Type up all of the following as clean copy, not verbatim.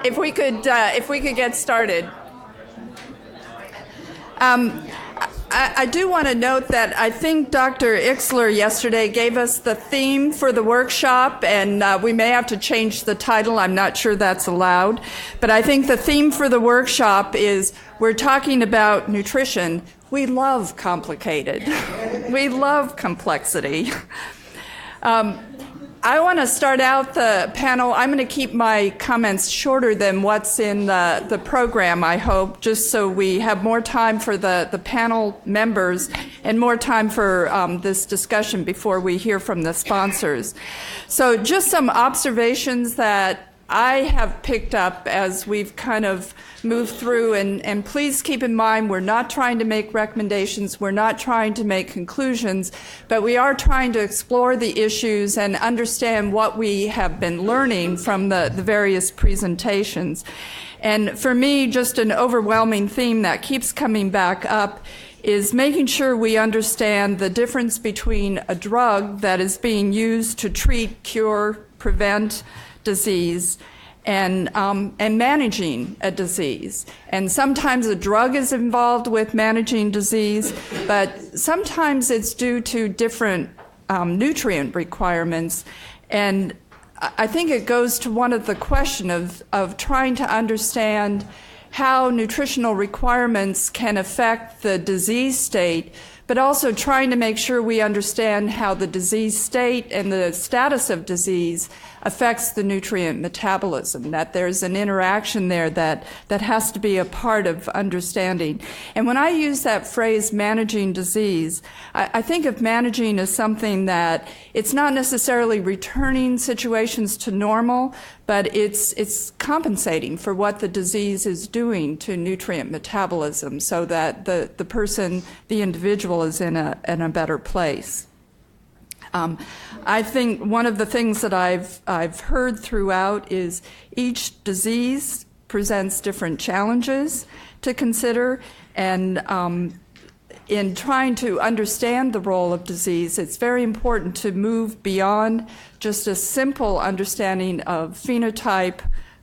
If we could get started. I do want to note that I think Dr. Ixler yesterday gave us the theme for the workshop, and we may have to change the title. I'm not sure that's allowed. But I think the theme for the workshop is we're talking about nutrition. We love complicated. We love complexity. I want to start out the panel. I'm going to keep my comments shorter than what's in the program, I hope, just so we have more time for the panel members and more time for this discussion before we hear from the sponsors. So just some observations that I have picked up as we've kind of moved through, and please keep in mind we're not trying to make recommendations, we're not trying to make conclusions, but we are trying to explore the issues and understand what we have been learning from the various presentations. And for me, just an overwhelming theme that keeps coming back up is making sure we understand the difference between a drug that is being used to treat, cure, prevent disease and managing a disease. And sometimes a drug is involved with managing disease, but sometimes it's due to different nutrient requirements. And I think it goes to one of the question of trying to understand how nutritional requirements can affect the disease state, but also trying to make sure we understand how the disease state and the status of disease affects the nutrient metabolism, that there's an interaction there that has to be a part of understanding. And when I use that phrase, managing disease, I think of managing as something that it's not necessarily returning situations to normal, but it's compensating for what the disease is doing to nutrient metabolism so that the person, the individual, is in a better place. I think one of the things that I've heard throughout is each disease presents different challenges to consider, and in trying to understand the role of disease, it's very important to move beyond just a simple understanding of phenotype,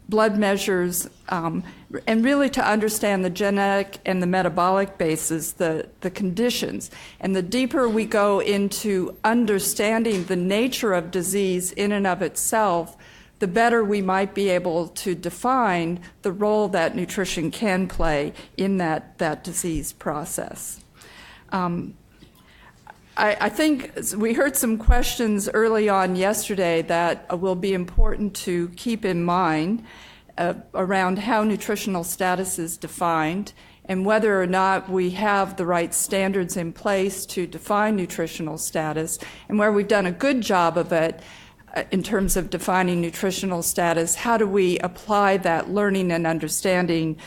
blood measures, and really to understand the genetic and the metabolic basis, the conditions. And the deeper we go into understanding the nature of disease in and of itself, the better we might be able to define the role that nutrition can play in that disease process. I think we heard some questions early on yesterday that will be important to keep in mind around how nutritional status is defined and whether or not we have the right standards in place to define nutritional status, and where we've done a good job of it in terms of defining nutritional status, how do we apply that learning and understanding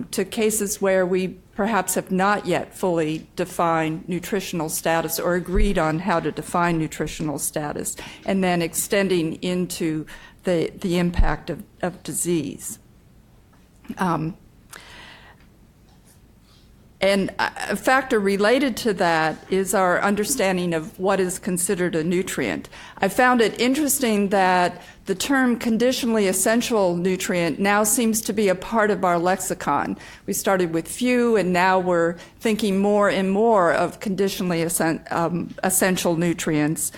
to cases where we perhaps have not yet fully defined nutritional status or agreed on how to define nutritional status, and then extending into the impact of disease. And a factor related to that is our understanding of what is considered a nutrient. I found it interesting that the term conditionally essential nutrient now seems to be a part of our lexicon. We started with few, and now we're thinking more and more of conditionally essential nutrients.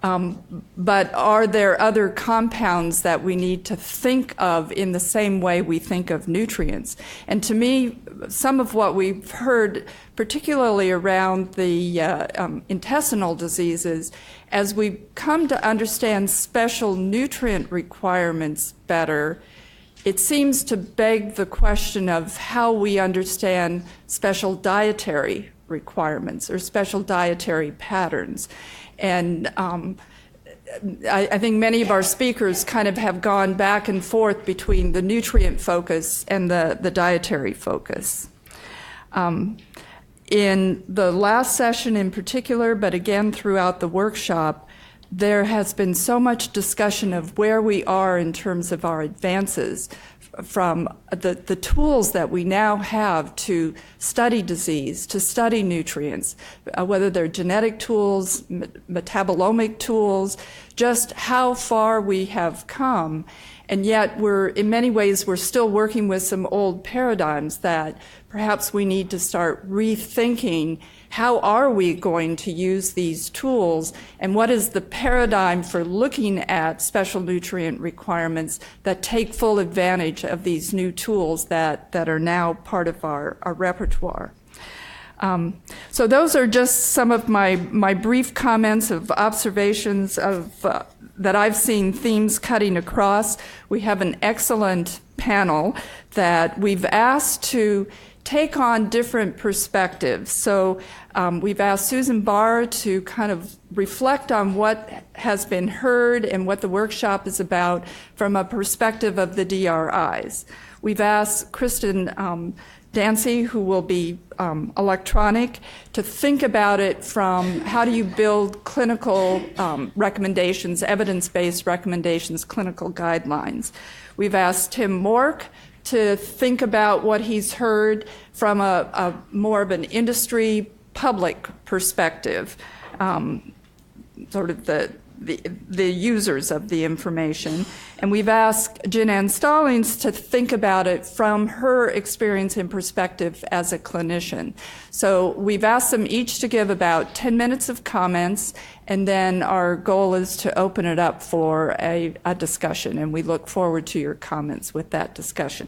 But are there other compounds that we need to think of in the same way we think of nutrients? And to me, some of what we've heard, particularly around the intestinal diseases, as we come to understand special nutrient requirements better, it seems to beg the question of how we understand special dietary requirements or special dietary patterns. And I think many of our speakers kind of have gone back and forth between the nutrient focus and the dietary focus. In the last session in particular, but again throughout the workshop, there has been so much discussion of where we are in terms of our advances from the tools that we now have to study disease, to study nutrients, whether they're genetic tools, metabolomic tools, just how far we have come. And yet in many ways, we're still working with some old paradigms that perhaps we need to start rethinking how are we going to use these tools, and what is the paradigm for looking at special nutrient requirements that take full advantage of these new tools that are now part of our repertoire. So those are just some of my brief comments of observations of that I've seen themes cutting across. We have an excellent panel that we've asked to take on different perspectives. So we've asked Susan Barr to kind of reflect on what has been heard and what the workshop is about from a perspective of the DRIs. We've asked Kristen Dancy, who will be electronic, to think about it from how do you build clinical recommendations, evidence-based recommendations, clinical guidelines. We've asked Tim Mork to think about what he's heard from a more of an industry public perspective, sort of the users of the information. And we've asked Jan Stallings to think about it from her experience and perspective as a clinician. So we've asked them each to give about 10 minutes of comments, and then our goal is to open it up for a discussion, and we look forward to your comments with that discussion.